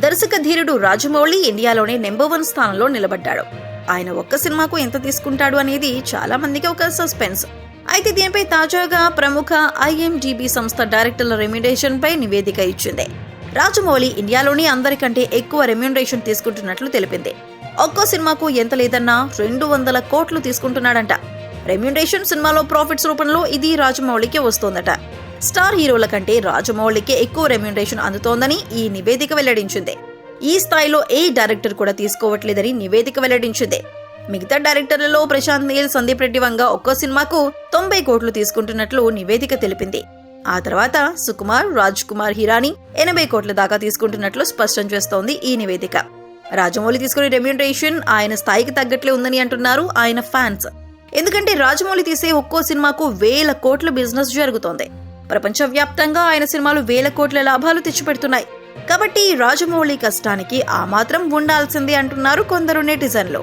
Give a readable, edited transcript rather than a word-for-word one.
దర్శక ధీరుడు రాజమౌళి ఇండియాలోనే నెంబర్ 1 స్థానంలో నిలబడ్డాడు. ఆయన ఒక్క సినిమాకు ఎంత తీసుకుంటాడు అనేది చాలా మందికి ఒక సస్పెన్స్. అయితే దీనిపై తాజాగా ప్రముఖ IMDb సంస్థ డైరెక్టర్ల రెమ్యునరేషన్ పై నివేదిక ఇచ్చింది. రాజమౌళి ఇండియాలోనే అందరికంటే ఎక్కువ రెమ్యునరేషన్ తీసుకుంటున్నట్లు తెలిపింది. ఒక్కో సినిమాకు ఎంత లేదన్నా 200 కోట్లు తీసుకుంటున్నాడంట. రెమ్యునరేషన్ సినిమాలో ప్రాఫిట్స్ రూపంలో ఇది రాజమౌళికి వస్తోందట. స్టార్ హీరోల కంటే రాజమౌళికి ఎక్కువ రెమ్యునరేషన్ అందుతోందని ఈ నివేదిక వెల్లడించింది. ఈ స్థాయిలో ఏ డైరెక్టర్ కూడా తీసుకోవట్లేదని నివేదిక వెల్లడించింది. మిగతా డైరెక్టర్లలో ప్రశాంత్ నీల్, సందీప్ రెడ్డి వంగ ఒక్కో సినిమాకు 90 కోట్లు తీసుకుంటున్నట్లు నివేదిక తెలిపింది. ఆ తర్వాత సుకుమార్, రాజ్ కుమార్ హిరానీ 80 కోట్ల దాకా తీసుకుంటున్నట్లు స్పష్టం చేస్తోంది ఈ నివేదిక. రాజమౌళి తీసుకునే రెమ్యునరేషన్ ఆయన స్థాయికి తగ్గట్లే ఉందని అంటున్నారు ఆయన ఫ్యాన్స్. ఎందుకంటే రాజమౌళి తీసే ఒక్కో సినిమాకు 1000 కోట్ల బిజినెస్ జరుగుతోంది. ప్రపంచవ్యాప్తంగా ఆయన సినిమాలు 1000 కోట్ల లాభాలు తెచ్చిపెడుతున్నాయి. కాబట్టి రాజమౌళి కష్టానికి ఆ మాత్రం ఉండాల్సిందే అంటున్నారు కొందరు నెటిజన్లు.